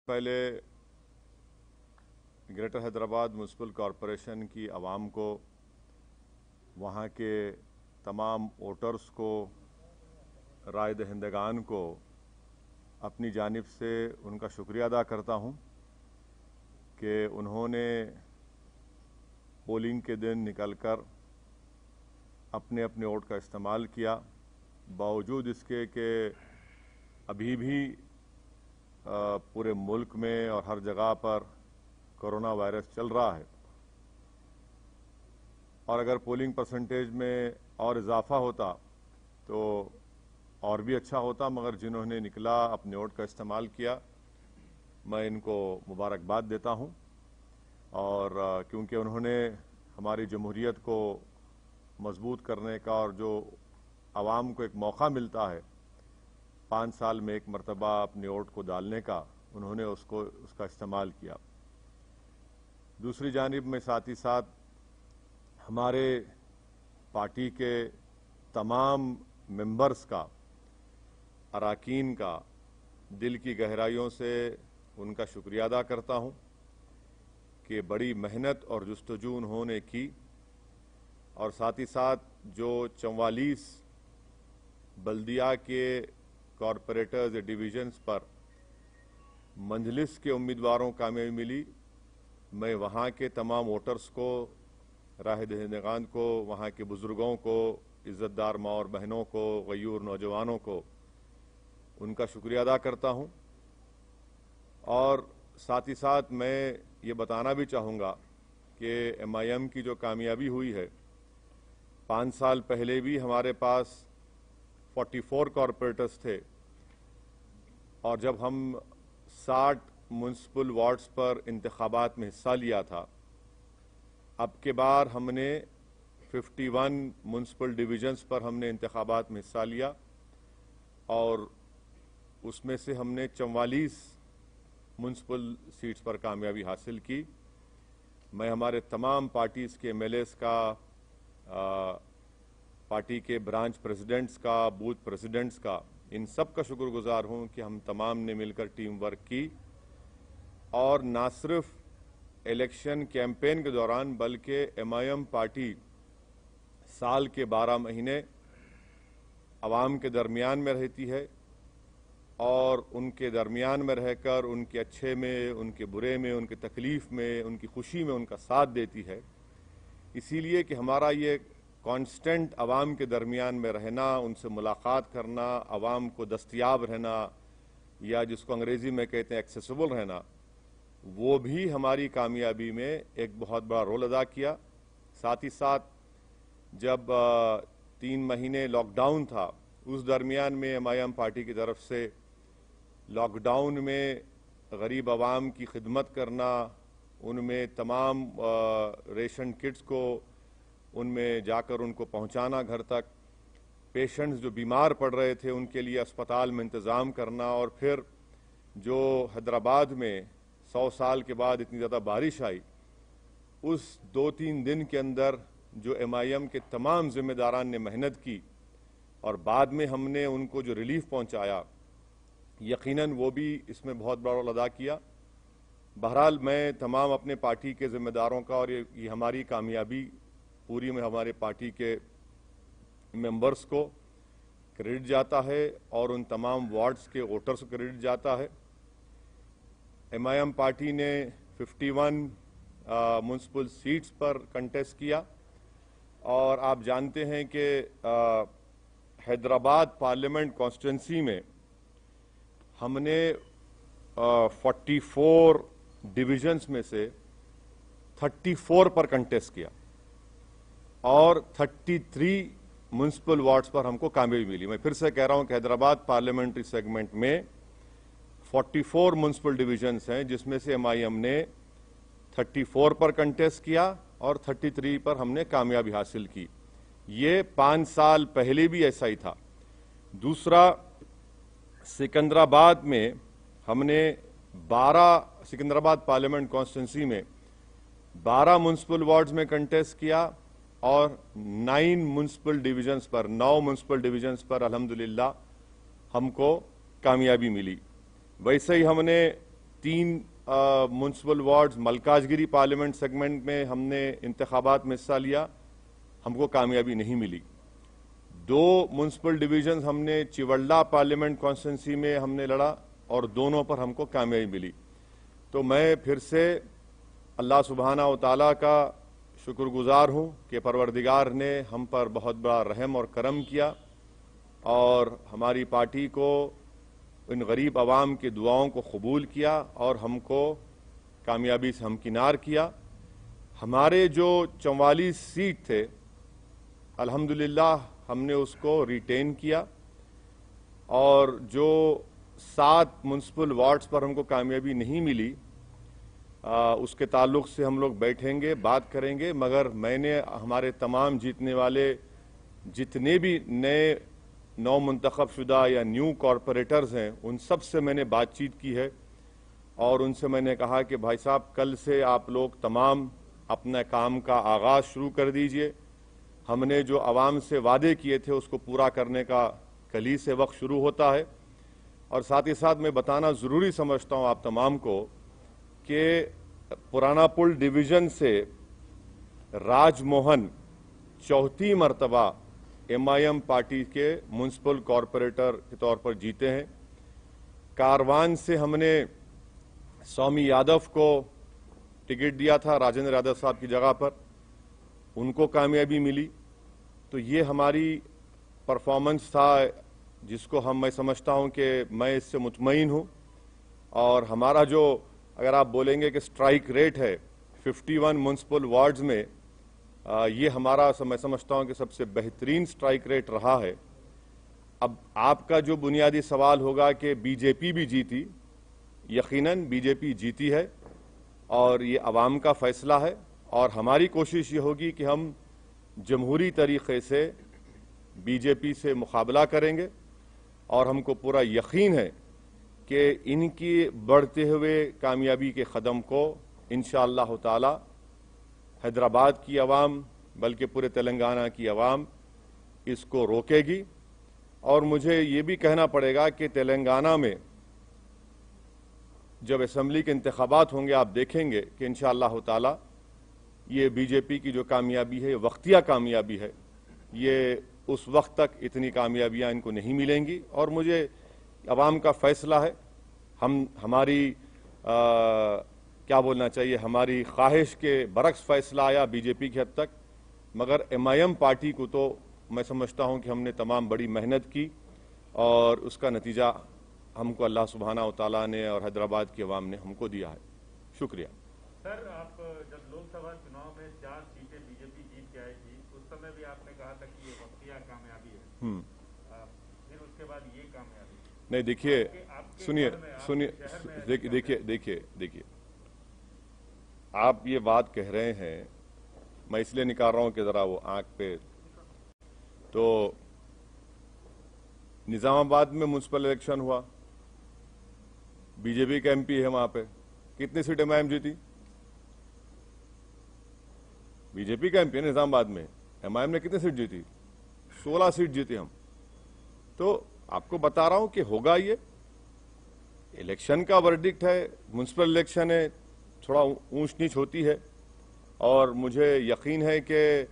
पहले greater Hyderabad municipal corporation की आवाम को, वहाँ के तमाम वोटर्स को, राय दहिंदगान को अपनी जानिब से उनका शुक्रिया अदा करता हूँ कि उन्होंने पोलिंग के दिन निकलकर अपने अपने वोट का इस्तेमाल किया, बावजूद इसके कि अभी भी पूरे मुल्क में और हर जगह पर कोरोना वायरस चल रहा है। और अगर पोलिंग परसेंटेज में और इजाफा होता तो और भी अच्छा होता, मगर जिन्होंने निकला अपने वोट का इस्तेमाल किया, मैं इनको मुबारकबाद देता हूं। और क्योंकि उन्होंने हमारी जमहूरियत को मजबूत करने का और जो आवाम को एक मौका मिलता है 5 साल में एक मरतबा अपने वोट को डालने का, उन्होंने उसका इस्तेमाल किया। दूसरी जानिब में साथ ही साथ हमारे पार्टी के तमाम मेंबर्स का, अराकीन का दिल की गहराइयों से उनका शुक्रिया अदा करता हूं कि बड़ी मेहनत और जुस्तजू उन्होंने की, और साथ ही साथ जो 44 बल्दिया के कॉरपोरेटर्स डिवीजन्स पर मंजलिस के उम्मीदवारों को कामयाबी मिली, मैं वहाँ के तमाम वोटर्स को, राह दहिंदगान को, वहाँ के बुजुर्गों को, इज्जतदार माँ और बहनों को, गयूर नौजवानों को उनका शुक्रिया अदा करता हूँ। और साथ ही साथ मैं ये बताना भी चाहूँगा कि MIM की जो कामयाबी हुई है, 5 साल पहले भी हमारे पास 44 कॉरपोरेटर्स थे, और जब हम 60 म्युनिसिपल वार्ड्स पर इंतखाबात में हिस्सा लिया था, अब के बार हमने 51 म्युनिसिपल डिवीजन्स पर हमने इंतखाबात में हिस्सा लिया, और उसमें से हमने 44 म्युनिसिपल सीट्स पर कामयाबी हासिल की। मैं हमारे तमाम पार्टीज़ के MLAs का, पार्टी के ब्रांच प्रेसिडेंट्स का, बूथ प्रेसिडेंट्स का, इन सब का शुक्रगुजार हूं कि हम तमाम ने मिलकर टीम वर्क की, और ना सिर्फ इलेक्शन कैंपेन के दौरान बल्कि MIM पार्टी साल के 12 महीने अवाम के दरमियान में रहती है, और उनके दरमियान में रहकर उनके अच्छे में, उनके बुरे में, उनके तकलीफ में, उनकी खुशी में उनका साथ देती है। इसीलिए कि हमारा ये कांस्टेंट अवाम के दरमियान में रहना, उनसे मुलाकात करना, अवाम को दस्तयाब रहना, या जिसको अंग्रेजी में कहते हैं एक्सेसिबल रहना, वो भी हमारी कामयाबी में एक बहुत बड़ा रोल अदा किया। साथ ही साथ जब 3 महीने लॉकडाउन था, उस दरमियान में MIM पार्टी की तरफ से लॉकडाउन में गरीब आवाम की खिदमत करना, उनमें तमाम रेशन किट्स को उनमें जाकर उनको पहुंचाना घर तक, पेशेंट्स जो बीमार पड़ रहे थे उनके लिए अस्पताल में इंतज़ाम करना, और फिर जो हैदराबाद में 100 साल के बाद इतनी ज़्यादा बारिश आई, उस 2-3 दिन के अंदर जो MIM के तमाम जिम्मेदारान ने मेहनत की, और बाद में हमने उनको जो रिलीफ पहुंचाया, यकीनन वो भी इसमें बहुत बड़ा रोल अदा किया। बहरहाल मैं तमाम अपने पार्टी के जिम्मेदारों का, और ये हमारी कामयाबी पूरी में हमारे पार्टी के मेंबर्स को क्रेडिट जाता है, और उन तमाम वार्ड्स के वोटर्स को क्रेडिट जाता है। MIM पार्टी ने 51 म्युनिसिपल सीट्स पर कंटेस्ट किया, और आप जानते हैं कि हैदराबाद पार्लियामेंट कॉन्स्टिट्यूंसी में हमने 44 डिविजन्स में से 34 पर कंटेस्ट किया, और 33 म्युनिसिपल वार्ड्स पर हमको कामयाबी मिली। मैं फिर से कह रहा हूं कि हैदराबाद पार्लियामेंट्री सेगमेंट में 44 म्युनिसिपल डिविजन्स हैं, जिसमें से MIM ने 34 पर कंटेस्ट किया, और 33 पर हमने कामयाबी हासिल की। ये 5 साल पहले भी ऐसा ही था। दूसरा, सिकंदराबाद में हमने 12, सिकंदराबाद पार्लियामेंट कॉन्स्टिट्यूंसी में 12 म्युनिसिपल वार्ड्स में कंटेस्ट किया, और 9 म्युनिसिपल डिविजन्स पर, 9 म्युनिसिपल डिविजन्स पर अल्हम्दुलिल्लाह हमको कामयाबी मिली। वैसे ही हमने 3 municipal wards Malkajgiri parliament segment में हमने इंतखाबात में हिस्सा लिया, हमको कामयाबी नहीं मिली। 2 म्युनिसिपल डिवीजन हमने चिवल्ला पार्लियामेंट कॉन्स्टिट्यूंसी में हमने लड़ा और दोनों पर हमको कामयाबी मिली। तो मैं फिर से अल्लाह सुब्हाना व तआला का शुक्रगुजार हूं कि परवरदिगार ने हम पर बहुत बड़ा रहम और करम किया और हमारी पार्टी को इन गरीब आवाम की दुआओं को कबूल किया और हमको कामयाबी से हमकिनार किया। हमारे जो 44 सीट थे अल्हम्दुलिल्लाह हमने उसको रिटेन किया और जो 7 म्युनिसिपल वार्ड्स पर हमको कामयाबी नहीं मिली उसके ताल्लुक से हम लोग बैठेंगे, बात करेंगे। मगर मैंने हमारे तमाम जीतने वाले जितने भी नए नौ मुंतखब शुदा या न्यू कॉरपोरेटर्स हैं उन सब से मैंने बातचीत की है और उनसे मैंने कहा कि भाई साहब कल से आप लोग तमाम अपने काम का आगाज़ शुरू कर दीजिए। हमने जो आवाम से वादे किए थे उसको पूरा करने का कल ही से वक्त शुरू होता है। और साथ ही साथ मैं बताना ज़रूरी समझता हूँ आप तमाम को कि पुराना पुल डिवीज़न से राजमोहन चौथी मरतबा MIM पार्टी के म्युनिसिपल कॉरपोरेटर के तौर पर जीते हैं। कारवान से हमने स्वामी यादव को टिकट दिया था राजेंद्र यादव साहब की जगह पर, उनको कामयाबी मिली। तो ये हमारी परफॉर्मेंस था जिसको मैं समझता हूं कि मैं इससे मुतमईन हूं। और हमारा जो अगर आप बोलेंगे कि स्ट्राइक रेट है 51 म्युनिसिपल वार्ड्स में, ये हमारा मैं समझता हूं कि सबसे बेहतरीन स्ट्राइक रेट रहा है। अब आपका जो बुनियादी सवाल होगा कि बीजेपी भी जीती, यकीनन बीजेपी जीती है और ये अवाम का फैसला है और हमारी कोशिश ये होगी कि हम जमहूरी तरीके से बीजेपी से मुकाबला करेंगे और हमको पूरा यकीन है कि इनकी बढ़ते हुए कामयाबी के कदम को इंशाअल्लाह ताला हैदराबाद की आवाम बल्कि पूरे तेलंगाना की आवाम इसको रोकेगी। और मुझे ये भी कहना पड़ेगा कि तेलंगाना में जब असेंबली के इंतखाबात होंगे आप देखेंगे कि इंशाअल्लाह ताला ये बीजेपी की जो कामयाबी है वक्तिया कामयाबी है, ये उस वक्त तक इतनी कामयाबियां इनको नहीं मिलेंगी। और मुझे अवाम का फैसला है, हमारी क्या बोलना चाहिए, हमारी ख्वाहिश के बरक्स फैसला आया बीजेपी की हद तक। मगर MIM पार्टी को तो मैं समझता हूं कि हमने तमाम बड़ी मेहनत की और उसका नतीजा हमको अल्लाह सुब्हाना व तआला ने और हैदराबाद की आवाम ने हमको दिया है। शुक्रिया। सर, आप जब लोकसभा चुनाव में 4 सीटें बीजेपी जीत के आई थी उस समय भी आपने कहा था कि ये वक्तिया कामयाबी है, फिर उसके बाद ये कामयाबी नहीं। देखिए, सुनिए, देखिए आप ये बात कह रहे हैं, मैं इसलिए निकाल रहा हूं कि जरा वो आंख पे। तो निजामाबाद में म्युनिसिपल इलेक्शन हुआ, बीजेपी का MP है वहां पे, कितनी सीटें MIM जीती? बीजेपी का MP है निजामाबाद में, MIM ने कितनी सीट जीती? 16 सीट जीती हम। तो आपको बता रहा हूं कि होगा ये इलेक्शन का वर्डिक्ट है, म्युनिसिपल इलेक्शन है, थोड़ा ऊंच नीच होती है। और मुझे यकीन है कि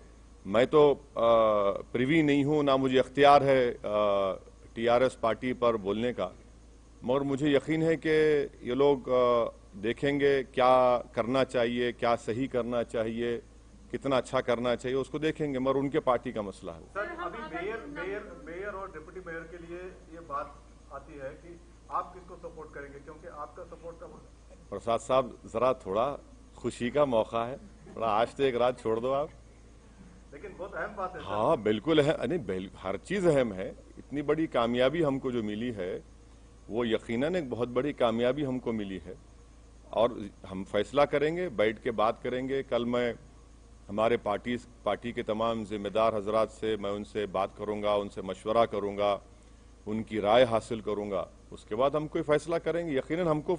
मैं तो प्रिवी नहीं हूं, ना मुझे अख्तियार है TRS पार्टी पर बोलने का, मगर मुझे यकीन है कि ये लोग देखेंगे क्या करना चाहिए, क्या सही करना चाहिए, कितना अच्छा करना चाहिए, उसको देखेंगे, मगर उनके पार्टी का मसला है। सर, अभी मेयर और डिप्टी मेयर के लिए ये बात आती है कि आप किसको सपोर्ट करेंगे, क्योंकि आपका सपोर्ट का प्रसाद साहब जरा थोड़ा खुशी का मौका है, थोड़ा आज तो एक रात छोड़ दो आप। लेकिन बहुत अहम बात है। हाँ बिल्कुल है, नहीं हर चीज अहम है। इतनी बड़ी कामयाबी हमको जो मिली है वो यकीनन एक बहुत बड़ी कामयाबी हमको मिली है और हम फैसला करेंगे, बैठ के बात करेंगे। कल मैं हमारे पार्टी के तमाम जिम्मेदार हजरात से मैं उनसे बात करूंगा, उनसे मशवरा करूंगा, उनकी राय हासिल करूंगा, उसके बाद हम कोई फैसला करेंगे। यकीनन हमको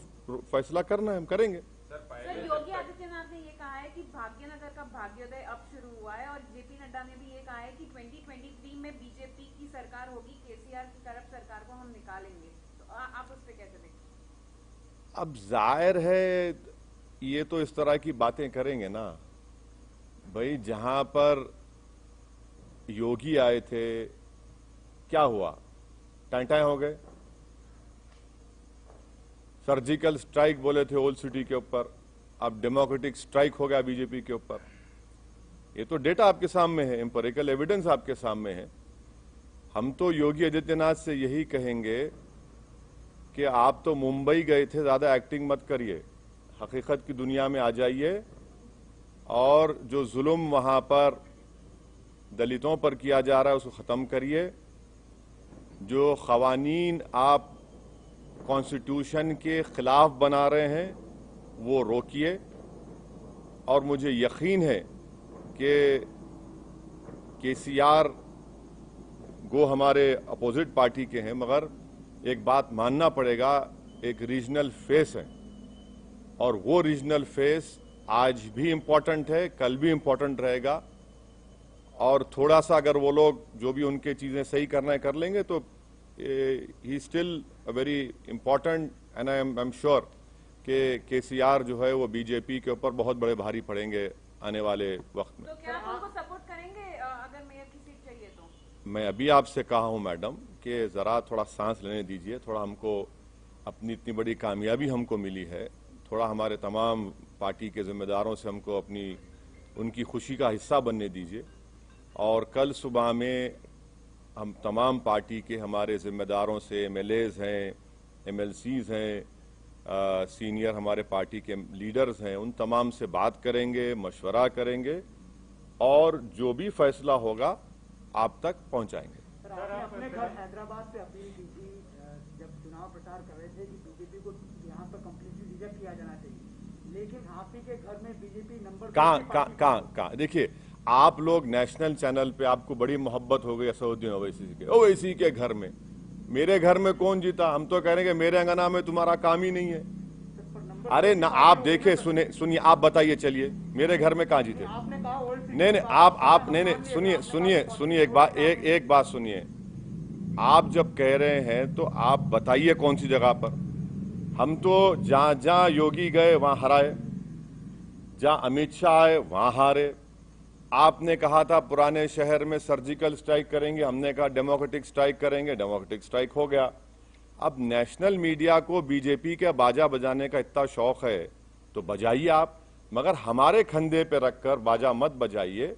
फैसला करना है, हम करेंगे। सर, योगी आदित्यनाथ ने ये कहा है कि भाग्यनगर का भाग्योदय अब शुरू हुआ है और JP नड्डा ने भी ये कहा है कि 2023 में बीजेपी की सरकार होगी, KCR की करप्ट सरकार को हम निकालेंगे। तो आप उस पर कैसे देखते हैं? अब जाहिर है ये तो इस तरह की बातें करेंगे ना भाई। जहां पर योगी आए थे क्या हुआ, टाइम हो गए। सर्जिकल स्ट्राइक बोले थे ओल्ड सिटी के ऊपर, अब डेमोक्रेटिक स्ट्राइक हो गया बीजेपी के ऊपर। ये तो डेटा आपके सामने है, एम्पिरिकल एविडेंस आपके सामने है। हम तो योगी आदित्यनाथ से यही कहेंगे कि आप तो मुंबई गए थे, ज्यादा एक्टिंग मत करिए, हकीकत की दुनिया में आ जाइए और जो जुल्म वहां पर दलितों पर किया जा रहा है उसको खत्म करिए। जो खवानीन आप कॉन्स्टिट्यूशन के खिलाफ बना रहे हैं वो रोकिए। और मुझे यकीन है कि केसीआर गो हमारे अपोजिट पार्टी के हैं, मगर एक बात मानना पड़ेगा, एक रीजनल फेस है और वो रीजनल फेस आज भी इम्पोर्टेंट है, कल भी इम्पोर्टेंट रहेगा। और थोड़ा सा अगर वो लोग जो भी उनके चीजें सही करना है कर लेंगे तो he still a very important and I am sure कि केसीआर जो है वो बीजेपी के ऊपर बहुत बड़े भारी पड़ेंगे आने वाले वक्त में। तो क्या आप उनको सपोर्ट करेंगे अगर मेयर की सीट चाहिए तो? मैं अभी आपसे कहा हूं मैडम कि जरा थोड़ा सांस लेने दीजिए, थोड़ा हमको अपनी इतनी बड़ी कामयाबी हमको मिली है, थोड़ा हमारे तमाम पार्टी के जिम्मेदारों से हमको अपनी उनकी खुशी का हिस्सा बनने दीजिए। और कल सुबह में हम तमाम पार्टी के हमारे जिम्मेदारों से, एमएलएज हैं, एमएलसीज हैं, सीनियर हमारे पार्टी के लीडर्स हैं, उन तमाम से बात करेंगे, मशवरा करेंगे और जो भी फैसला होगा आप तक पहुंचाएंगे। सर, आपने अपने घर हैदराबाद से अपील की थी जब चुनाव प्रचार कर रहे थे कि बीजेपी को यहाँ पर कंप्लीटली रिजेक्ट किया जाना चाहिए, लेकिन आप ही के घर में बीजेपी नंबर कहाँ देखिए, आप लोग नेशनल चैनल पे आपको बड़ी मोहब्बत हो गई असदुद्दीन ओवैसी के, ओवैसी के घर में। मेरे घर में कौन जीता? हम तो कह रहे हैं कि मेरे अंगना में तुम्हारा काम ही नहीं है। अरे ना, आप देखे सुनिए, आप बताइए, चलिए मेरे घर में कहाँ जीते? नहीं, आप नहीं, सुनिए एक बात सुनिए। आप जब कह रहे हैं तो आप बताइए कौन सी जगह पर। हम तो जहां योगी गए वहां हराए, जहां अमित शाह आए वहां हारे। आपने कहा था पुराने शहर में सर्जिकल स्ट्राइक करेंगे, हमने कहा डेमोक्रेटिक स्ट्राइक करेंगे, डेमोक्रेटिक स्ट्राइक हो गया। अब नेशनल मीडिया को बीजेपी के बाजा बजाने का इतना शौक है तो बजाइए आप, मगर हमारे कंधे पे रखकर बाजा मत बजाइए।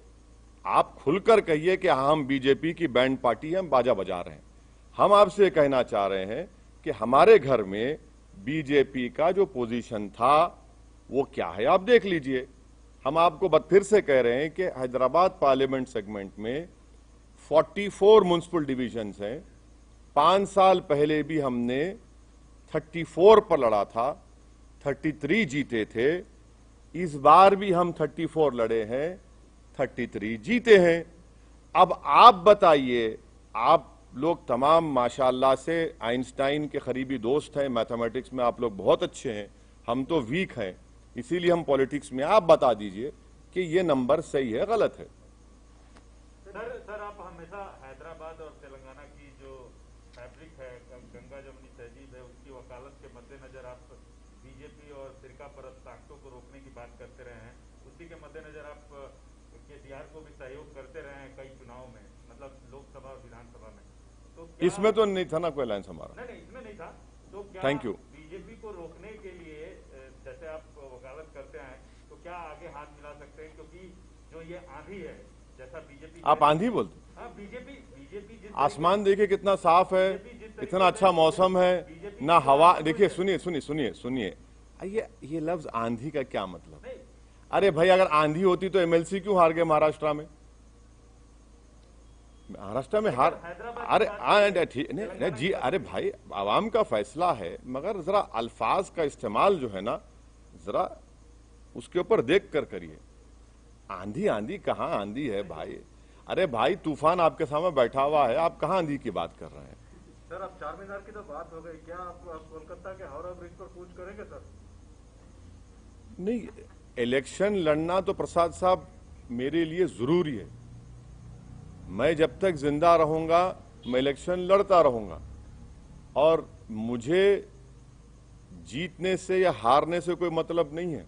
आप खुलकर कहिए कि हम बीजेपी की बैंड पार्टी हैं, हम बाजा बजा रहे हैं। हम आपसे कहना चाह रहे हैं कि हमारे घर में बीजेपी का जो पोजीशन था वो क्या है आप देख लीजिए। हम आपको फिर से कह रहे हैं कि हैदराबाद पार्लियामेंट सेगमेंट में 44 म्युनिसिपल डिविजन्स हैं। 5 साल पहले भी हमने 34 पर लड़ा था, 33 जीते थे। इस बार भी हम 34 लड़े हैं, 33 जीते हैं। अब आप बताइए, आप लोग तमाम माशाल्लाह से आइंस्टाइन के करीबी दोस्त हैं, मैथमेटिक्स में आप लोग बहुत अच्छे हैं, हम तो वीक हैं, इसीलिए हम पॉलिटिक्स में। आप बता दीजिए कि ये नंबर सही है गलत है। सर आप हमेशा हैदराबाद और तेलंगाना की जो फैब्रिक है, गंगा जमुनी तहजीब है, उसकी वकालत के मद्देनजर आप बीजेपी और फिरका परस्त ताकतों को रोकने की बात करते रहे हैं। उसी के मद्देनजर आप केसीआर को भी सहयोग करते रहे हैं कई चुनाव में, मतलब लोकसभा और विधानसभा में। तो इसमें तो नहीं था ना कोई अलायंस हमारा। नहीं, इसमें नहीं था। तो क्या थैंक यू। बीजेपी को रोकने के लिए जैसे आप वकालत करते हैं तो क्या आगे हाथ मिला सकते हैं? क्योंकि जो ये आंधी है, जैसा बीजेपी, आप आंधी बोलते? हाँ, बीजेपी आसमान देखिए कितना साफ है, इतना अच्छा मौसम है ना, हवा देखिए। सुनिए, ये लफ्ज आंधी का क्या मतलब? अरे भाई, अगर आंधी होती तो एमएलसी क्यों हार गए महाराष्ट्र में? महाराष्ट्र में हार, अरे ठीक नहीं जी, अरे भाई आवाम का फैसला है, मगर जरा अल्फाज का इस्तेमाल जो है ना, जरा उसके ऊपर देख कर करिए। आंधी कहाँ आंधी है भाई? अरे भाई, तूफान आपके सामने बैठा हुआ है, आप कहाँ आंधी की बात कर रहे हैं? सर, अब चार मीनार की तो बात हो गई, क्या आप कोलकाता के हावड़ा ब्रिज पर कूच करेंगे सर? नहीं, इलेक्शन लड़ना तो प्रसाद साहब मेरे लिए जरूरी है। मैं जब तक जिंदा रहूंगा मैं इलेक्शन लड़ता रहूंगा, और मुझे जीतने से या हारने से कोई मतलब नहीं है,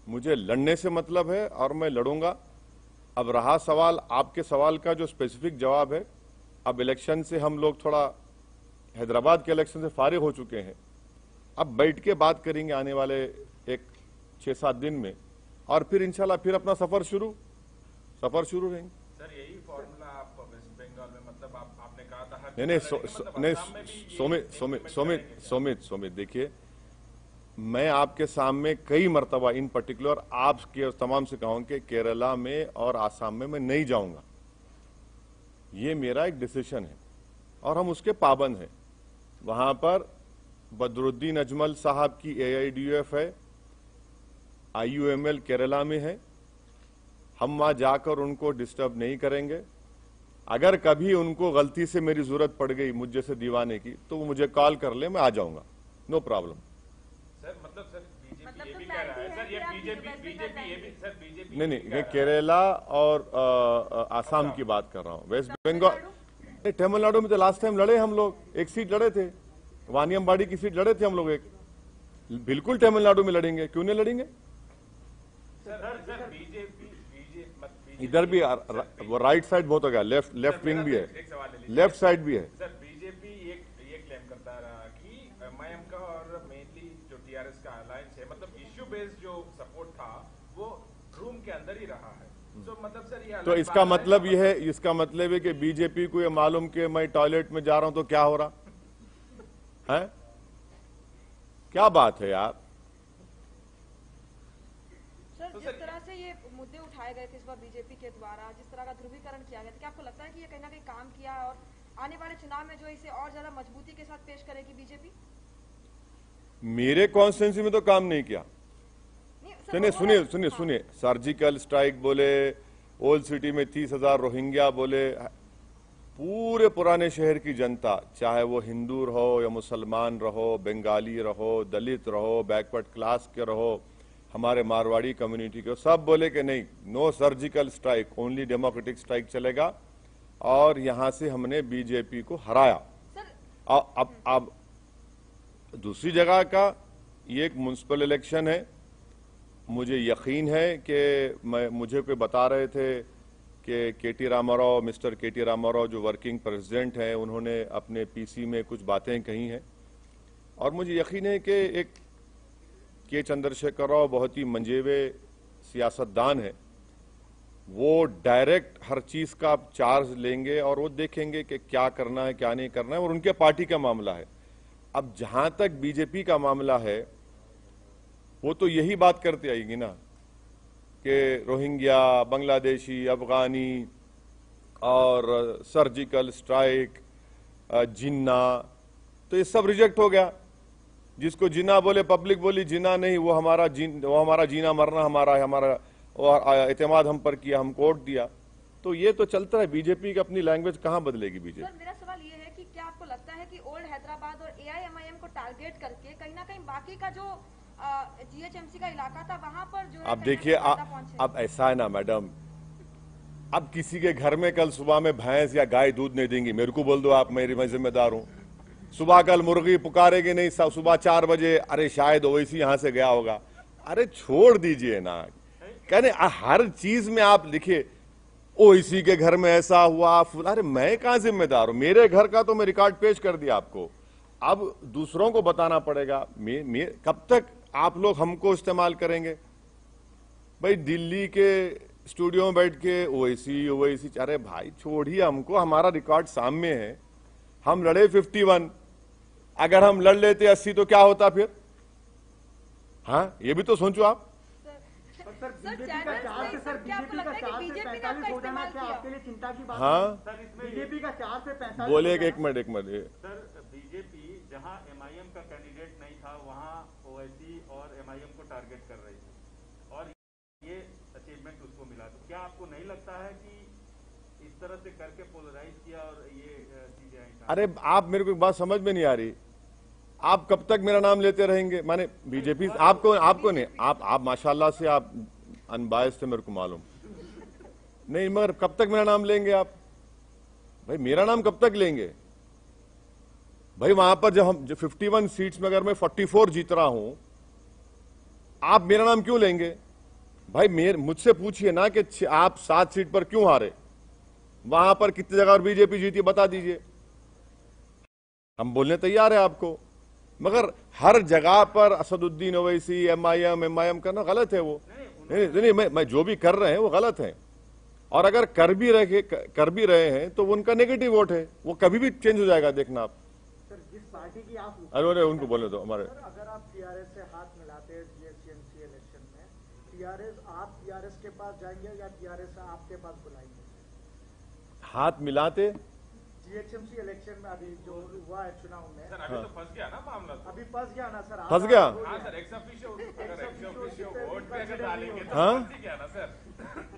मुझे लड़ने से मतलब है और मैं लड़ूंगा। अब रहा सवाल, आपके सवाल का जो स्पेसिफिक जवाब है, अब इलेक्शन से हम लोग थोड़ा हैदराबाद के इलेक्शन से फारिग हो चुके हैं, अब बैठ के बात करेंगे आने वाले एक 6-7 दिन में, और फिर इंशाल्लाह फिर अपना सफर शुरू रहेंगे। सर यही फॉर्मूला आप वेस्ट बंगाल में, मतलब आपने कहा था नहीं सोमित देखिए, मैं आपके सामने कई मर्तबा इन पर्टिकुलर आपके तमाम से कहूं कि केरला में और आसाम में मैं नहीं जाऊंगा, ये मेरा एक डिसीजन है और हम उसके पाबंद हैं। वहां पर बदरुद्दीन अजमल साहब की AIDUF है, IUML केरला में है, हम वहां जाकर उनको डिस्टर्ब नहीं करेंगे। अगर कभी उनको गलती से मेरी जरूरत पड़ गई मुझ जैसे दीवाने की, तो वो मुझे कॉल कर ले, मैं आ जाऊंगा, नो प्रॉब्लम। सर मतलब सर बीजेपी ये भी कह रहा है सर, ये बीजेपी ये भी सर बीजेपी नहीं, ये केरला और आसाम की बात कर रहा हूं। वेस्ट बंगाल, तमिलनाडु में तो लास्ट टाइम लड़े हम लोग, एक सीट लड़े थे, वानियमबाड़ी की सीट लड़े थे हम लोग एक, बिल्कुल तमिलनाडु में लड़ेंगे, क्यों नहीं लड़ेंगे। सर बीजेपी इधर भी वो राइट साइड बहुत हो गया, लेफ्ट विंग भी है, लेफ्ट साइड भी है। सर बीजेपी ये क्लेम करता रहा कि MIM का और मेनली जो TRS का अलायंस है, मतलब इश्यू बेस्ड जो सपोर्ट था वो रूम के अंदर ही रहा है। तो मतलब सर ये तो इसका मतलब ये है, इसका मतलब है कि बीजेपी को ये मालूम कि मैं टॉयलेट में जा रहा हूं तो क्या हो रहा है, क्या बात है यार। सर जिस तरह से ये मुद्दे उठाए गए थे इस बार बीजेपी के द्वारा, जिस तरह का ध्रुवीकरण किया गया था, क्या आपको लगता है कि ये कहीं ना कहीं काम किया और आने वाले चुनाव में जो इसे और ज्यादा मजबूती के साथ पेश करेगी बीजेपी? मेरे कॉन्स्टिट्यूंसी में तो काम नहीं किया। सुनिए, सर्जिकल स्ट्राइक बोले, ओल्ड सिटी में 30,000 रोहिंग्या बोले, पूरे पुराने शहर की जनता, चाहे वो हिंदू रहो या मुसलमान रहो, बंगाली रहो, दलित रहो, बैकवर्ड क्लास के रहो, हमारे मारवाड़ी कम्युनिटी के, सब बोले कि नहीं, no surgical strike, only democratic strike चलेगा, और यहां से हमने बीजेपी को हराया। अब दूसरी जगह का ये एक म्युनिसिपल इलेक्शन है, मुझे यकीन है कि मुझे कोई बता रहे थे कि मिस्टर KT रामाराव जो वर्किंग प्रेसिडेंट हैं, उन्होंने अपने PC में कुछ बातें कही हैं, और मुझे यकीन है कि एक के चंद्रशेखर राव बहुत ही मंजेवे सियासतदान है, वो डायरेक्ट हर चीज का चार्ज लेंगे और वो देखेंगे कि क्या करना है क्या नहीं करना है, और उनके पार्टी का मामला है। अब जहां तक बीजेपी का मामला है, वो तो यही बात करते आएगी ना कि रोहिंग्या, बांग्लादेशी, अफगानी और सर्जिकल स्ट्राइक, जिन्ना, तो ये सब रिजेक्ट हो गया। जिसको जिन्ना बोले, पब्लिक बोली जिन्ना नहीं, वो हमारा जीना मरना हमारा और एतमाद हम पर किया, हम कोर्ट दिया। तो ये तो चलता है, बीजेपी की अपनी लैंग्वेज कहां बदलेगी बीजेपी। सर मेरा सवाल ये है कि क्या आपको लगता है कि ओल्ड हैदराबाद और AIMIM को टारगेट करके कहीं ना कहीं बाकी का जो GHMC का इलाका था वहां पर जो है, अब देखिए, अब ऐसा है ना मैडम, अब किसी के घर में कल सुबह में भैंस या गाय दूध नहीं देंगी, मेरे को बोल दो आप, मैं जिम्मेदार हूं। सुबह कल मुर्गी पुकारेगी नहीं, सुबह 4 बजे, अरे शायद ओवैसी यहां से गया होगा, अरे छोड़ दीजिए ना। कहने हर चीज में आप लिखिए ओवैसी के घर में ऐसा हुआ, अरे मैं कहां जिम्मेदार हूं, मेरे घर का तो मैं रिकॉर्ड पेश कर दिया आपको, अब दूसरों को बताना पड़ेगा। कब तक आप लोग हमको इस्तेमाल करेंगे भाई? दिल्ली के स्टूडियो में बैठ के ओवैसी, अरे भाई छोड़िए हमको, हमारा रिकॉर्ड सामने है, हम लड़े 51, अगर हम लड़ लेते 80 तो क्या होता फिर? हाँ, ये भी तो सोचो आप। सर बीजेपी का 4 से 45 हो जाना क्या आपके लिए चिंता की बात? हाँ, बीजेपी का 4 से 45 बोले एक मिनट। सर बीजेपी जहां MIM का कैंडिडेट नहीं था, वहां ओवैसी और MIM को टारगेट कर रही थी और ये अचीवमेंट उसको मिला। तो क्या आपको नहीं लगता है कि इस तरह से करके पोलराइज किया और ये चीजें आई? अरे आप, मेरे को एक बात समझ में नहीं आ रही, आप कब तक मेरा नाम लेते रहेंगे? माने बीजेपी आपको नहीं, आप माशाल्लाह से आप अनबायस थे, मेरे को मालूम नहीं, मगर कब तक मेरा नाम लेंगे आप? भाई मेरा नाम कब तक लेंगे? भाई वहां पर जब हम 51 सीट्स में अगर मैं 44 जीत रहा हूं, आप मेरा नाम क्यों लेंगे? भाई मुझसे पूछिए ना कि आप 7 सीट पर क्यों हारे, वहां पर कितनी जगह और बीजेपी जीती बता दीजिए, हम बोलने तैयार है आपको। मगर हर जगह पर असदुद्दीन ओवैसी एमआईएम करना गलत है। वो नहीं, मैं जो भी कर रहे हैं वो गलत है, और अगर कर भी रहे हैं तो उनका नेगेटिव वोट है, वो कभी भी चेंज हो जाएगा, देखना आप। सर जिस पार्टी की आप अरे उनको बोलने दो हमारे। अगर आप टीआरएस से हाथ मिलाते हैं जीएचएमसी इलेक्शन में, आप टीआरएस के पास जाएंगे या टीआरएस आपके पास बुलाएंगे? हाथ मिलाते जीएचएमसी इलेक्शन में अभी जो हुआ है चुनाव में, सर अभी तो फंस गया ना मामला, तो अभी फंस गया ना सर? फंस गया। हाँ सर, एक्स ऑफिशियो वोट पे अगर डालेंगे तो हाँ? फंस ही गया ना सर।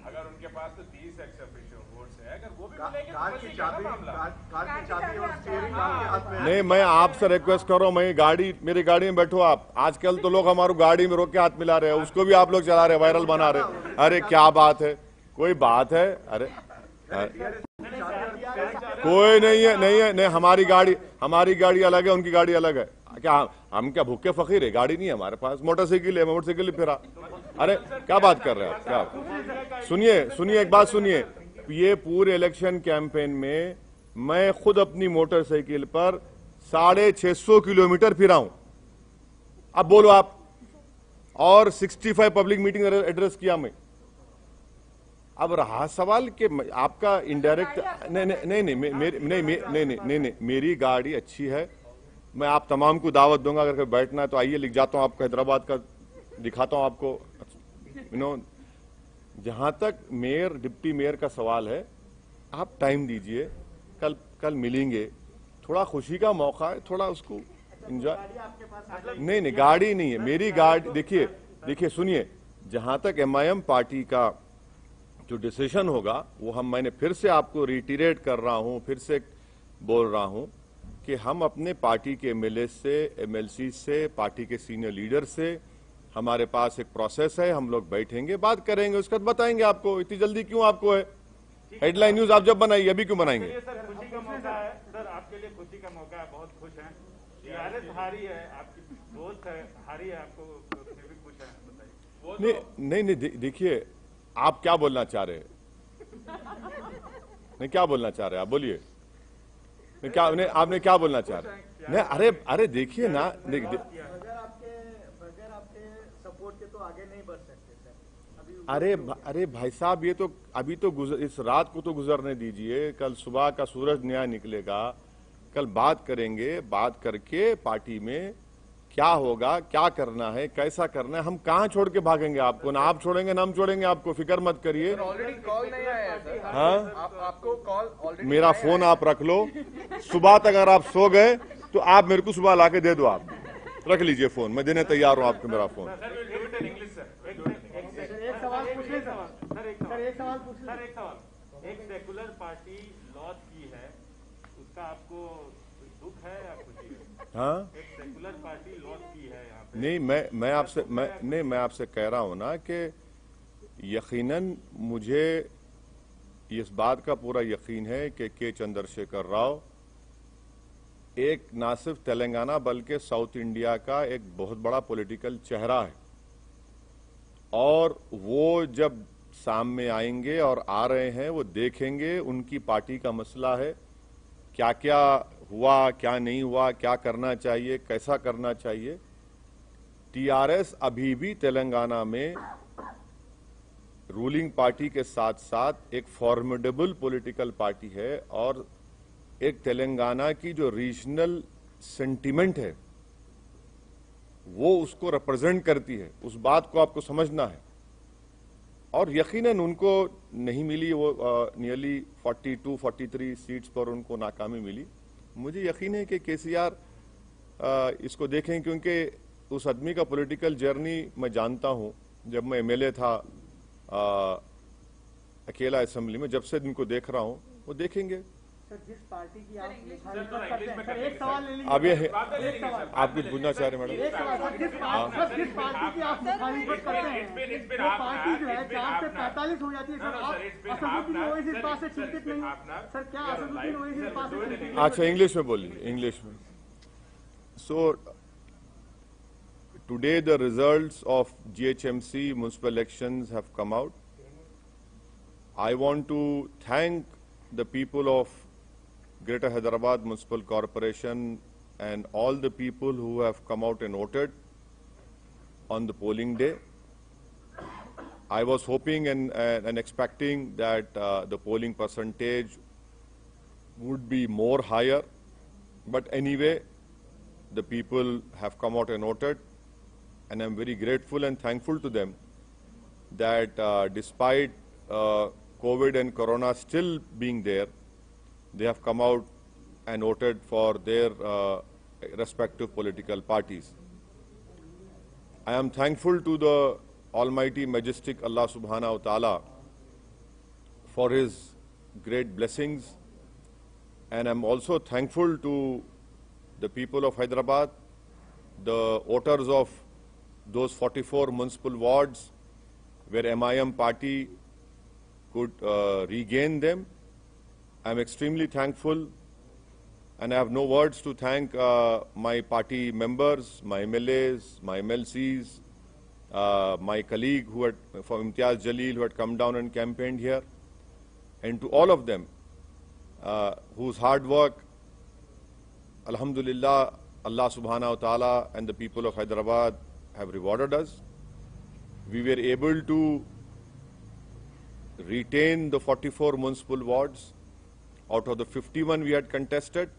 अगर उनके पास तो 30 एक्स ऑफिशियो वोट्स है, अगर वो भी मिलेंगे तो कार फंस की ही गया ना चाबी मामला। कार की चाबी और स्टीयरिंग आपके हाथ में है। नहीं, मैं आपसे रिक्वेस्ट कर रहा हूं, मेरी गाड़ी में बैठो आप। आजकल तो लोग हमारी गाड़ी में रोक के हाथ मिला रहे हैं, उसको भी आप लोग चला रहे हैं, वायरल बना रहे हैं। अरे क्या बात है, कोई बात है? अरे कोई नहीं है, नहीं, हमारी गाड़ी अलग है, उनकी गाड़ी अलग है। क्या हम क्या भूखे फकीर है? गाड़ी नहीं है हमारे पास, मोटरसाइकिल है, मोटरसाइकिल फिरा। अरे क्या बात कर रहे हैं आप? क्या? सुनिए एक बात सुनिए, ये पूरे इलेक्शन कैंपेन में मैं खुद अपनी मोटरसाइकिल पर 650 किलोमीटर फिरा हूं। अब बोलो आप, और 65 पब्लिक मीटिंग एड्रेस किया मैं। अब रहा सवाल कि आपका इनडायरेक्ट, नहीं, मेरी गाड़ी अच्छी है। मैं आप तमाम को दावत दूंगा, अगर कहीं बैठना है तो आइए, लिख जाता हूं आपको, हैदराबाद का दिखाता हूं आपको। जहां तक मेयर डिप्टी मेयर का सवाल है, आप टाइम दीजिए, कल मिलेंगे, थोड़ा खुशी का मौका है, थोड़ा उसको एंजॉय। नहीं, गाड़ी नहीं है मेरी गाड़ी। देखिए सुनिए, जहां तक एमआईएम पार्टी का जो डिसीजन होगा वो मैंने फिर से आपको रिटीरेट कर रहा हूं, फिर से बोल रहा हूं कि हम अपने पार्टी के एमएलए से, एमएलसी से, पार्टी के सीनियर लीडर से, हमारे पास एक प्रोसेस है, हम लोग बैठेंगे, बात करेंगे, उसके बाद बताएंगे आपको। इतनी जल्दी क्यों आपको है? हेडलाइन न्यूज आप जब बनाइए, अभी क्यों बनाएंगे? सर खुशी का मौका है, सर आपके लिए खुशी का मौका है, बहुत खुश हैं। टीआरएस हारी है, आपकी दोस्त है, हारी है, आपको फिर भी खुश है, बताइए। नहीं, देखिए आप क्या बोलना चाह रहे हैं? नहीं, क्या बोलना चाह रहे हैं आप? बोलिए। आपने क्या बोलना चाह रहे हैं? नहीं, अरे देखिए ना, बगैर आपके सपोर्ट के तो आगे नहीं बढ़ सकते सर। अरे भाई साहब, ये तो अभी तो इस रात को तो गुजरने दीजिए, कल सुबह का सूरज नया निकलेगा, कल बात करेंगे, बात करके पार्टी में क्या होगा, क्या करना है, कैसा करना है। हम कहां छोड़ के भागेंगे आपको? ना आप छोड़ेंगे ना हम छोड़ेंगे आपको, फिक्र मत करिए। ऑलरेडी कॉल नहीं आया है सर। हाँ, आपको कॉल ऑलरेडी, मेरा फोन आप रख लो, सुबह तक अगर आप सो गए तो आप मेरे को सुबह लाके दे दो, आप रख लीजिए फोन, मैं देने तैयार हूं आपको मेरा फोन। एक सवाल पूछ ले सर, एक सेकुलर पार्टी लॉस की है, उसका आपको दुख है या खुशी है? हाँ, एक सेकुलर पार्टी लॉस की है यहाँ पे। नहीं, मैं आपसे कह रहा हूं ना कि यकीनन मुझे इस बात का पूरा यकीन है कि के चंद्रशेखर राव एक ना सिर्फ तेलंगाना बल्कि साउथ इंडिया का एक बहुत बड़ा पॉलिटिकल चेहरा है, और वो जब सामने आएंगे और आ रहे हैं, वो देखेंगे उनकी पार्टी का मसला है, क्या क्या हुआ, क्या नहीं हुआ, क्या करना चाहिए, कैसा करना चाहिए। टीआरएस अभी भी तेलंगाना में रूलिंग पार्टी के साथ साथ एक फॉर्मिडेबल पॉलिटिकल पार्टी है, और एक तेलंगाना की जो रीजनल सेंटिमेंट है वो उसको रिप्रेजेंट करती है। उस बात को आपको समझना है। और यकीनन उनको नहीं मिली, वो नियरली 42-43 सीट्स पर उनको नाकामी मिली। मुझे यकीन है कि केसीआर इसको देखें, क्योंकि उस आदमी का पॉलिटिकल जर्नी मैं जानता हूं। जब मैं एमएलए था अकेला असेंबली में, जब से इनको देख रहा हूं, वो देखेंगे। सर जिस पार्टी की आप मुखालिफत करते हैं, सर एक सवाल ले लीजिए। अब ये आप कुछ पूछना चाह रहे हैं मैडम? एक सवाल सर, जिस पार्टी की आप मुखालिफत करते हैं, वो पार्टी जो है 4 से 45 हो जाती है सर। आप असदुद्दीन ओवैसी इस बात से चिंतित नहीं? सर क्या असदुद्दीन ओवैसी इस बात से चिंतित नहीं? अच्छा, इंग्लिश में बोलिए, इंग्लिश में। So today the results of GHMC municipal elections have come out. I want to thank the people of Greater Hyderabad Municipal Corporation and all the people who have come out and voted on the polling day. I was hoping and expecting that the polling percentage would be more higher, but anyway, the people have come out and voted, and I'm very grateful and thankful to them that despite COVID and Corona still being there, they have come out and voted for their respective political parties. I am thankful to the Almighty Majestic Allah Subhanahu wa Ta'ala for His great blessings, and I'm also thankful to the people of Hyderabad, the voters of those 44 municipal wards where MIM party could regain them. I'm extremely thankful, and I have no words to thank my party members, my MLAs, my MLCs, my colleague who had, from Imtiaz Jalil, who had come down and campaigned here, and to all of them whose hard work, Alhamdulillah, Allah Subhanahu wa Ta'ala and the people of Hyderabad have rewarded us. We were able to retain the 44 municipal wards out of the 51 we had contested,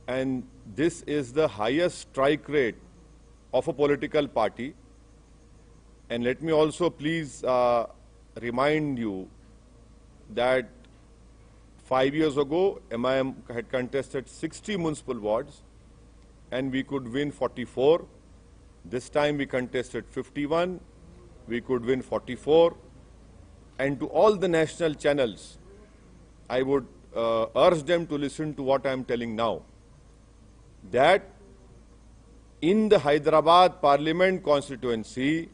and this is the highest strike rate of a political party. And let me also please remind you that 5 years ago, MIM had contested 60 municipal wards and we could win 44. This time we contested 51, we could win 44. And to all the national channels, I would urge them to listen to what I am telling now, that in the Hyderabad Parliament constituency,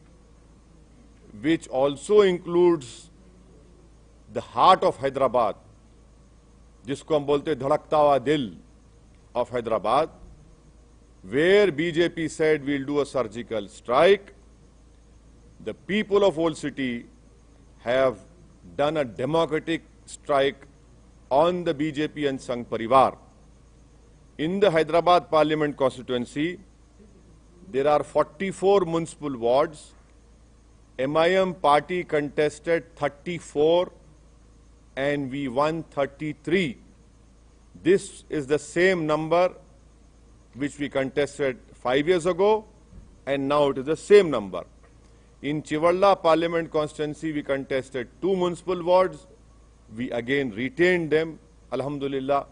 which also includes the heart of Hyderabad, जिसको हम बोलते धड़कता हुआ दिल of Hyderabad, where BJP said we'll do a surgical strike, the people of Old City have done a democratic strike on the BJP and Sangh Parivar. In the Hyderabad Parliament constituency, there are 44 municipal wards. MIM party contested 34 and we won 33. This is the same number which we contested 5 years ago, and now it is the same number. In Chivalla Parliament constituency, we contested 2 municipal wards. We again retained them, Alhamdulillah.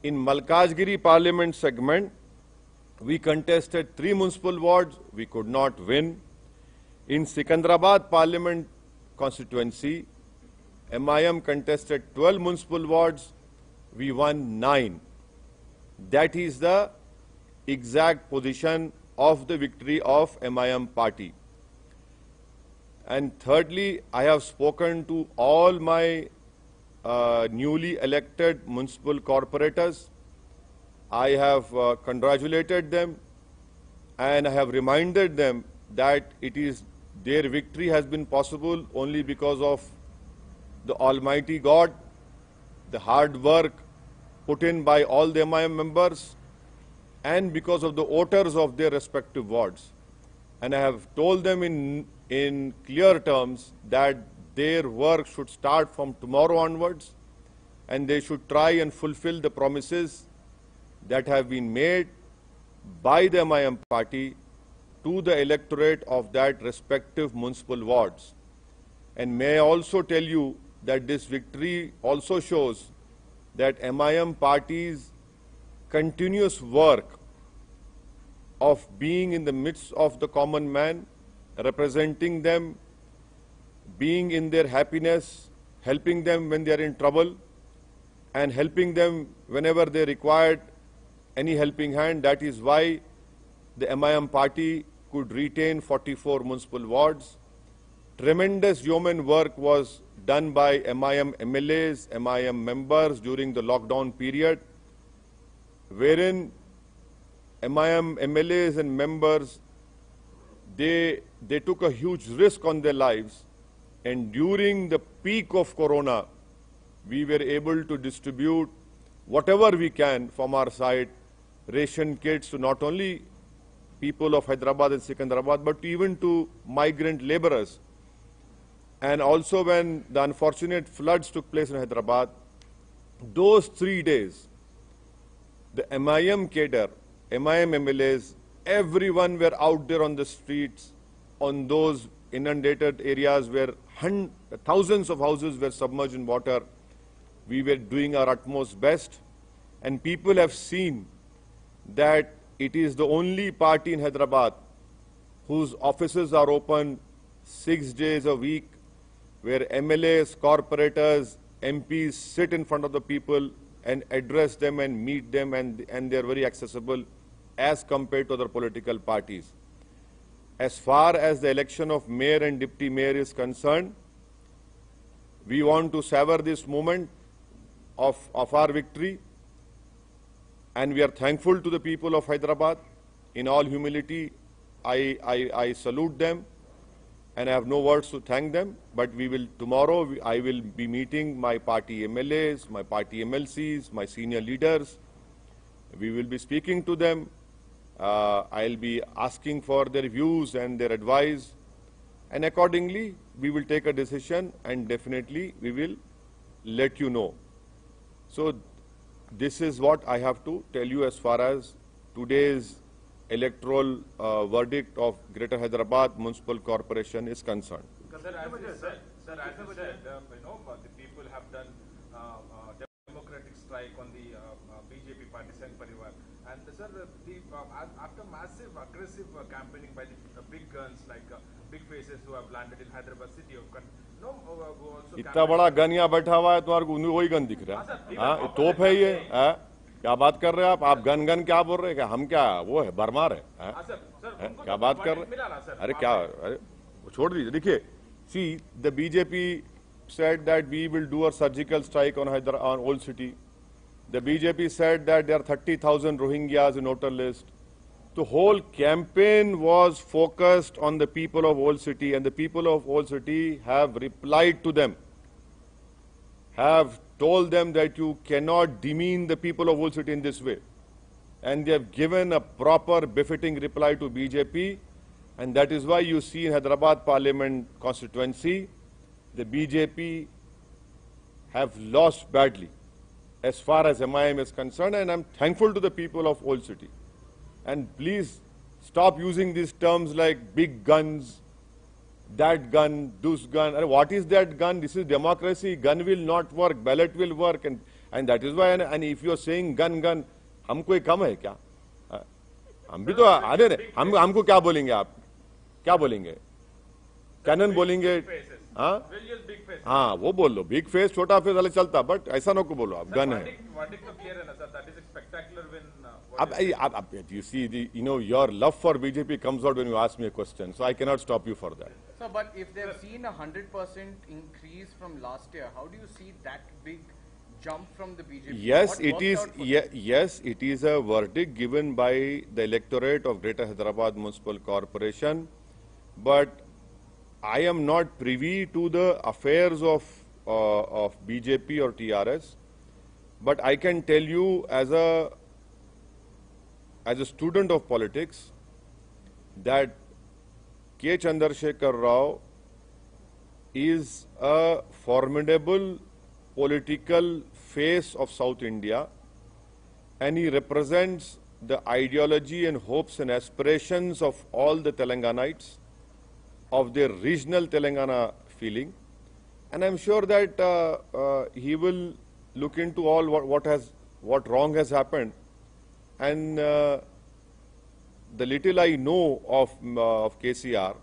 In Malkajgiri Parliament segment, we contested 3 municipal wards. We could not win. In Sikandrabad Parliament constituency, MIM contested 12 municipal wards. We won 9. That is the exact position of the victory of MIM party. And thirdly, I have spoken to all my newly elected municipal corporators. I have congratulated them, and I have reminded them that it is their victory has been possible only because of the Almighty God, the hard work put in by all the MIM members, and because of the voters of their respective wards. And I have told them in clear terms that their work should start from tomorrow onwards, and they should try and fulfill the promises that have been made by the MIM party to the electorate of that respective municipal wards. And may I also tell you that this victory also shows that MIM party's continuous work of being in the midst of the common man, representing them, being in their happiness, helping them when they are in trouble, and helping them whenever they required any helping hand. That is why the MIM party could retain 44 municipal wards. Tremendous yeoman work was done by MIM MLAs, MIM members during the lockdown period, wherein MIM MLAs and members, they took a huge risk on their lives, and during the peak of Corona, we were able to distribute whatever we can from our side, ration kits to not only people of Hyderabad and Secunderabad, but even to migrant laborers. And also when the unfortunate floods took place in Hyderabad, those 3 days, the MIM cadre, MIM MLAs, everyone were out there on the streets, on those inundated areas where thousands of houses were submerged in water. We were doing our utmost best, and people have seen that it is the only party in Hyderabad whose offices are open 6 days a week, where MLAs, corporators, MPs sit in front of the people and address them and meet them, and they are very accessible as compared to other political parties. As far as the election of mayor and deputy mayor is concerned, we want to savor this moment of our victory, and we are thankful to the people of Hyderabad. In all humility, I salute them, and I have no words to thank them. But tomorrow I will be meeting my party MLAs, my party MLCs, my senior leaders. We will be speaking to them. I'll be asking for their views and their advice, and accordingly we will take a decision, and definitely we will let you know. So this is what I have to tell you as far as today's electoral verdict of Greater Hyderabad Municipal Corporation is concerned. Sir, as you said, the people have done democratic strike on the BJP party Sangh Parivar. And sir, after massive aggressive campaigning by the big guns like big faces who have landed in Hyderabad city of who also इतना बड़ा gun यहाँ बैठा हुआ है, तुम्हारे को वही gun दिख रहा है? हाँ, तोप है ये? क्या बात कर रहे हैं आप? गन गन क्या बोल रहे हैं? हम क्या वो है, बरमार है? क्या बात कर रहे हैं? अरे क्या, अरे छोड़ दीजिए. देखिए, see, the BJP said that we will do a surgical strike on Old City. The BJP said that there are 30,000 Rohingyas in voter list. The whole campaign was focused on the people of Old City, and the people of Old City have replied to them, have told them that you cannot demean the people of Old City in this way. And they have given a proper befitting reply to BJP, and that is why you see in Hyderabad Parliament constituency, the BJP have lost badly as far as MIM is concerned, and I'm thankful to the people of Old City. And please stop using these terms like big guns, that gun, this gun. What is that gun? This is democracy. Gun will not work. Ballot will work. And that is why, and if you are saying gun, हम कोई कम है क्या? हम भी तो, अरे हमको क्या बोलेंगे आप? क्या बोलेंगे? कैनन बोलेंगे? हाँ? हाँ, वो बोल लो. बिग फेस, छोटा फेस वाले चलता, बट ऐसा ना को बोलो आप. गन है. You see, your love for BJP comes out when you ask me a question, so I cannot stop you for that. So, but if they've seen 100% increase from last year, how do you see that big jump from the BJP? Yes, it is. Yes, it is a verdict given by the electorate of Greater Hyderabad Municipal Corporation, but I am not privy to the affairs of BJP or TRS. But I can tell you as a student of politics that K. Chandrasekhar Rao is a formidable political face of South India, and he represents the ideology and hopes and aspirations of all the Telanganites, of their regional Telangana feeling. And I'm sure that he will look into all what wrong has happened. And the little I know of KCR,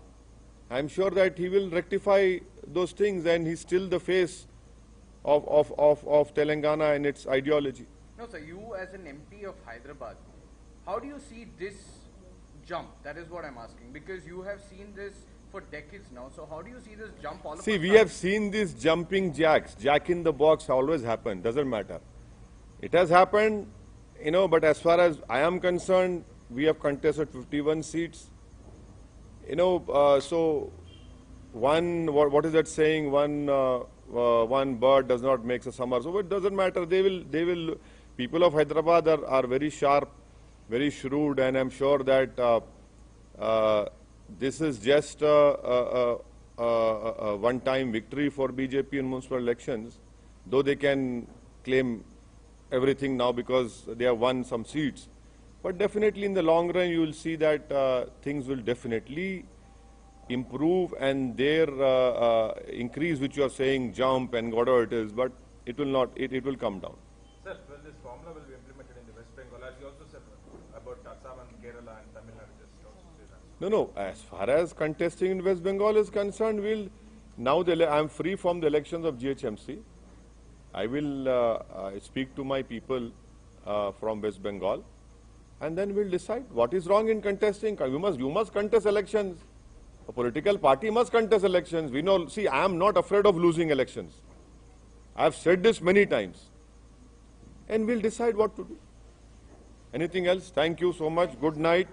I'm sure that he will rectify those things, and he's still the face of Telangana and its ideology. No, sir, you as an MP of Hyderabad, how do you see this jump? That is what I'm asking, because you have seen this for decades now. So how do you see this jump all of a sudden? See, we have seen these jumping jacks. Jack in the box always happen. Doesn't matter. It has happened, but as far as I am concerned, we have contested 51 seats. So what is that saying? One bird does not make a summer. So it doesn't matter. People of Hyderabad are very sharp, very shrewd, and I'm sure that this is just a one-time victory for BJP in municipal elections, though they can claim everything now because they have won some seats. But definitely in the long run, you will see that things will definitely improve, and their increase, which you are saying, jump and whatever it is, but it will not, it will come down. Sir, well, this formula will be implemented in the West Bengal, as you also said about Assam and Kerala and Tamil Nadu, just also say that. No, as far as contesting in West Bengal is concerned, I'm free from the elections of GHMC. I will speak to my people from West Bengal, and then we'll decide what is wrong in contesting. You must contest elections. A political party must contest elections. We know, see, I am not afraid of losing elections. I have said this many times. And we'll decide what to do. Anything else? Thank you so much. Good night.